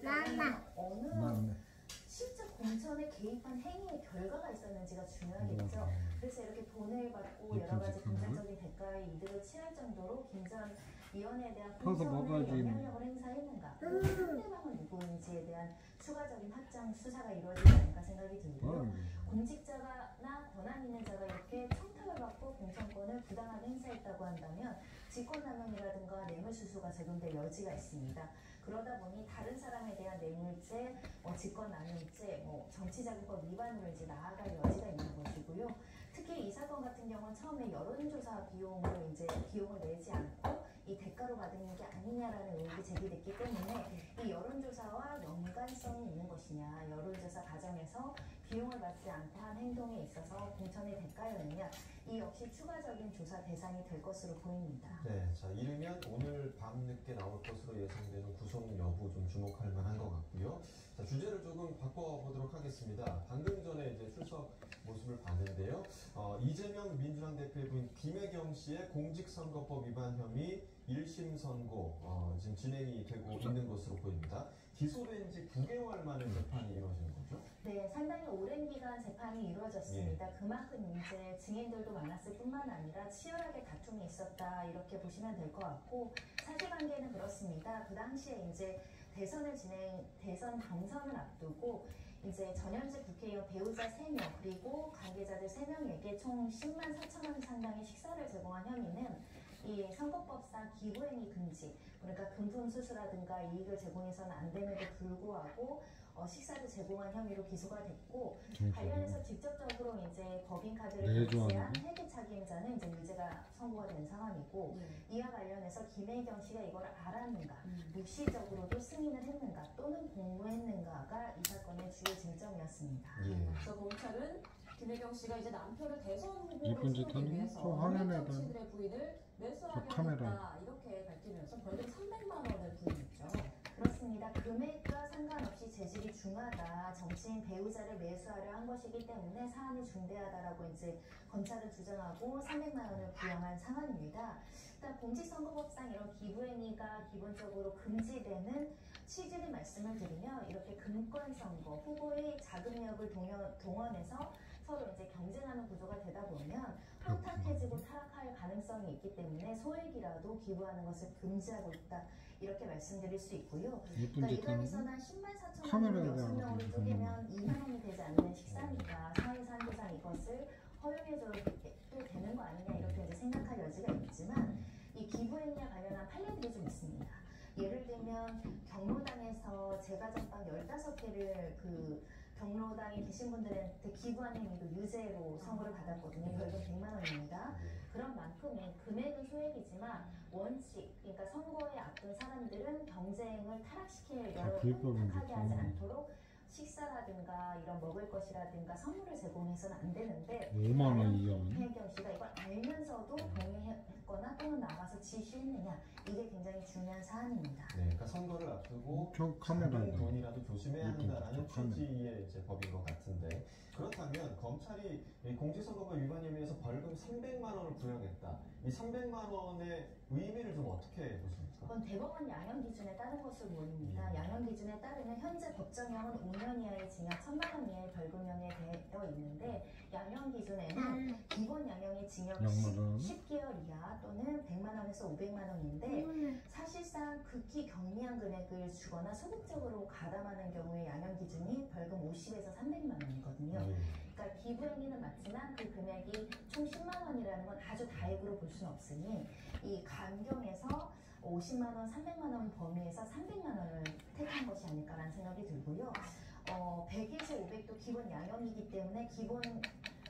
있다면 어느 실제 공천에 개입한 행위의 결과가 있었는지가 중요하겠죠. 그래서 이렇게 돈을 받고 여러 가지 금전적인 대가의 이득을 취할 정도로 김 전 위원에 대한 공천의 영향력을 행사했는가, 상대방은 누구인지에 대한 추가적인 확장 수사가 이루어지지 않을까 생각이 들고요. 공직자나 권한 있는 자가 이렇게 청탁을 받고 공천권을 부당하게 행사했다고 한다면 직권남용이라든가 뇌물수수가 적용될 여지가 있습니다. 그러다 보니 다른 사람에 대한 뇌물죄, 직권남용죄, 정치자금법 위반으로 이제 나아갈 여지가 있는 것이고요. 특히 이 사건 같은 경우는 처음에 여론조사 비용으로 이제 비용을 내지 않고 이 대가로 받은 게 아니냐라는 의혹이 제기됐기 때문에 이 여론조사와 연관성이 있는 것이냐, 여론조사 과정에서 비용을 받지 않고 한 행동에 있어서 공천의 대가였느냐, 이 역시 추가적인 조사 대상이 될 것으로 보입니다. 네, 자 이르면 오늘 밤늦게 나올 것으로 예상되는 구속 여부 좀 주목할 만한 것 같고요. 자 주제를 조금 바꿔보도록 하겠습니다. 방금 전에 이제 출석 모습을 봤는데요. 이재명 민주당 대표의 부인 김혜경 씨의 공직선거법 위반 혐의 1심 선고 지금 진행이 되고 있는 것으로 보입니다. 기소된 지 9개월 만에 재판이 이루어지는 거죠? 네, 상당히 오랜 기간 재판이 이루어졌습니다. 예. 그만큼 이제 증인들도 많았을 뿐만 아니라 치열하게 다툼이 있었다 이렇게 보시면 될 것 같고, 사실관계는 그렇습니다. 그 당시에 이제 대선 경선을 앞두고 이제 전현직 국회의원 배우자 3명 그리고 관계자들 3명에게 총 10만 4천 원 상당의 식사를 제공한 혐의는 이 선거법상 기부행위 금지, 그러니까 금품 수수라든가 이익을 제공해서는 안 됨에도 불구하고 식사를 제공한 혐의로 기소가 됐고, 관련해서 직접적으로 이제 법인카드를 결제한 회계차기 행자는 이제 유죄가 선고가 된 상황이고, 이와 관련해서 김혜경 씨가 이걸 알았는가, 묵시적으로도 승인을 했는가 또는 공모했는가가 이 사건의 주요 쟁점이었습니다. 그래서 검찰은 김혜경 씨가 이제 남편을 대선 후보로 세우기 위해서 어느 정치들의 부인을 매수하게 하겠다 이렇게 밝히면서 벌금 300만 원을 부인했죠. 그렇습니다. 금액과 상관없이 재질이 중하다, 정치인 배우자를 매수하려 한 것이기 때문에 사안이 중대하다라고 이제 검찰은 주장하고 300만 원을 부여한 상황입니다. 일단 공직선거법상 이런 기부행위가 기본적으로 금지되는 취지를 말씀을 드리면, 이렇게 금권선거 후보의 자금력을 동원해서 서로 이제 경쟁하는 구조가 되다 보면 혼탁해지고 타락할 가능성이 있기 때문에 소액이라도 기부하는 것을 금지하고 있다 이렇게 말씀드릴 수 있고요. 그러니까 이달에서는 한 10만 4천 원으로 6명으로 쪼개면 2만 원이 되지 않는 식사니까 사회사 한도상 이것을 허용해줘도 되는 거 아니냐 이렇게 이제 생각할 여지가 있지만, 이 기부행위와 관련한 판례들이 좀 있습니다. 예를 들면 경로당에서 제과점빵 15개를 경로당에 계신 분들한테 기부한 행위도 유죄로 선고를 받았거든요. 벌금 100만 원입니다. 그런 만큼의 금액은 소액이지만 원칙, 그러니까 선거에 앞둔 사람들은 경쟁을 타락시킬 타락하게 하지 않도록 식사라든가 이런 먹을 것이라든가 선물을 제공해서는 안 되는데, 5만 원이요. 김혜경 씨가 이걸 알면서도 동의했거나 또는 나가서 지시했느냐, 이게 굉장히 중요한 사안입니다. 네, 그러니까 선거를 앞두고 작은 돈이라도 조심해야 한다라는 취지의 이제 법인 것 같은데, 그렇다면 검찰이 공직선거법 위반 혐의에서 벌금 300만 원을 부여했다. 이 300만 원의 의미를 좀 어떻게 보십니까? 그건 대법원 양형 기준에 따른 것으로 보입니다. 양형 기준에 따르면 현재 법정형은 5년 이하의 징역 1,000만 원 이하의 벌금형에 되어 있는데, 양형 기준에는 기본 양형의 징역 10개월 이하 또는 100만 원에서 500만 원인데, 사실상 극히 경미한 금액을 주거나 소극적으로 가담하는 경우에 양형 기준이 벌금 50에서 300만 원이거든요. 그러니까 기부행위는 맞지만 그 금액이 총 10만 원이라는 건 아주 다액으로 볼 수는 없으니, 이 감경에서 50만 원, 300만 원 범위에서 300만 원을 택한 것이 아닐까라는 생각이 들고요. 100에서 500도 기본 양형이기 때문에 기본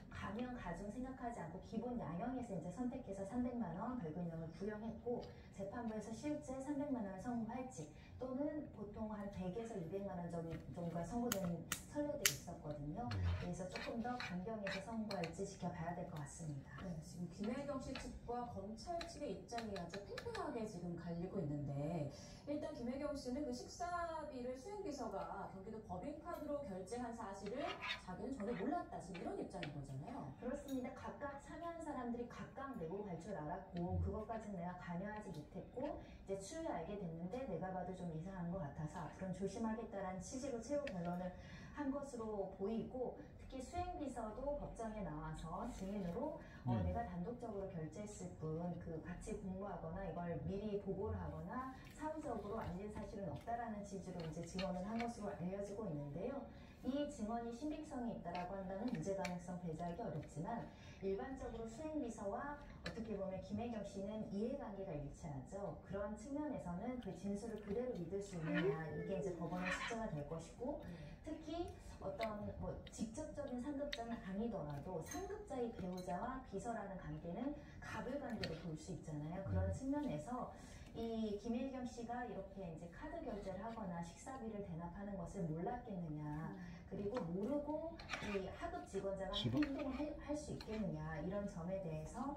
감형 가중 생각하지 않고 기본 양형에서 이제 선택해서 300만 원 벌금형을 부여했고, 재판부에서 실제 300만 원을 선고할지 또는 보통 한 100에서 200만 원 정도가 선고된 선례들이 있었거든요. 그래서 조금 더 강경해서 선고할지 지켜봐야 될 것 같습니다. 네, 지금 김혜경 씨 측과 검찰 측의 입장이 아주 팽팽하게 지금 갈리고 있는데, 일단 김혜경 씨는 그 식사비를 수행비서가 경기도 법인카드로 결제한 사실을 자기는 전혀 몰랐다. 지금 이런 입장인 거잖아요. 그렇습니다. 각각 참여한 사람들이 각각 내고 갈 줄 알았고 그것까지는 내가 관여하지 못했고 이제 추후에 알게 됐는데 내가 봐도 좀 이상한 것 같아서 앞으로는 조심하겠다라는 취지로 최후 변론을 한 것으로 보이고 특히 수행비서도 법정에 나와서 증인으로 내가 단독적으로 결제했을 뿐 그 같이 공모하거나 이걸 미리 보고를 하거나 사후적으로 알린 사실은 없다라는 취지로 이제 증언을 한 것으로 알려지고 있는데요. 이 증언이 신빙성이 있다라고 한다면 무죄 가능성 배제하기 어렵지만 일반적으로 수행비서와 어떻게 보면 김혜경 씨는 이해관계가 일치하죠. 그런 측면에서는 그 진술을 그대로 믿을 수 있느냐 이게 이제 법원의 숙제가 될 것이고 특히 어떤 뭐 직접적인 상급자는 아니더라도 상급자의 배우자와 비서라는 관계는 갑을 관계로 볼 수 있잖아요. 그런 측면에서 이 김혜경 씨가 이렇게 이제 카드 결제를 하거나 식사비를 대납하는 것을 몰랐겠느냐 그리고 모르고 이 하급 직원자가 행동을 할 수 있겠느냐 이런 점에 대해서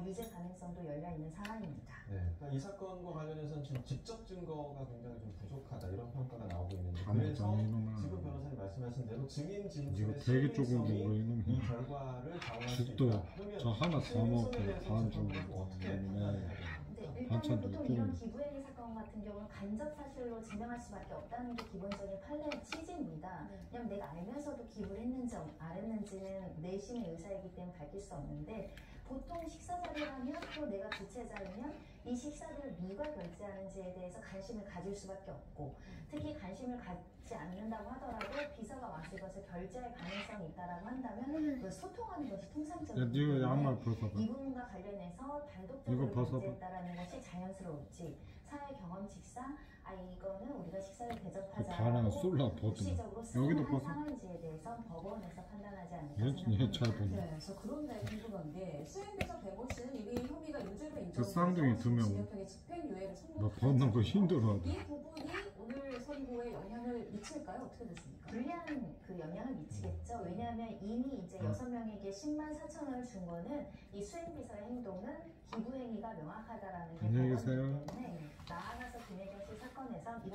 유죄 가능성도 열려 있는 상황입니다. 네, 그러니까 이 사건과 관련해서는 지금 직접 증거가 굉장히 좀 부족하다 이런 평가가 나오고 있는데 그래서 지금 변호사님 말씀하신 대로 증인 진술의 되게 조금 신빙성이 먹어 이놈. 이 결과를 좌우할 수 죽도 있다. 그러면 저 하나 다 신빙성에 먹고 대해서 반 지금 주고 어떻게 판단해야 되나요? 네, 일단은 반찬도 보통 있고. 이런 기부행위 사건 같은 경우는 간접 사실로 증명할 수밖에 없다는 게 기본적인 판례의 취지입니다. 왜냐하면 내가 알면서도 기부를 했는지 안 했는지는 내심의 의사이기 때문에 밝힐 수 없는데 보통 식사 자리라면 또 내가 주최자이면 이 식사비를 누가 결제하는지에 대해서 관심을 가질 수밖에 없고 특히 관심을 갖지 않는다고 하더라도 비서가 와서 이것을 결제할 가능성이 있다라고 한다면 그 소통하는 것이 야, 통상적이기 니가 때문에 양말 벗어봐. 이 부분과 관련해서 단독적으로 이거 벗어봐. 결제했다라는 것이 자연스러울지 사회 경험칙상 이거는 우리가 식사를 대접하자 바나나 쏠라 벗어. 일시적으로 여기도 수행한 벗어. 상황인지에 대해서 법원에서 판단하지 않을까 얘 생각합니다. 잘 보네. 네, 그래서 그런데 궁금한 게 수행비서 배모 씨는 이미 혐의가 유죄로 인정돼서 쌍둥이 두 명. 징역형의 집행유예를 너 벗는 거 힘들어. 이 부분이 오늘 선고에 영향을 미칠까요? 어떻게 됐습니까? 불리한 그 영향을 미치겠죠. 왜냐하면 이미 이제 6명에게 10만 4천 원을 준 거는 이 수행비서의 행동은 기부행위가 명확하다라는 게 안녕히 법원이기 계세요. 때문에 나아가서 김혜경 씨 사건에서 이런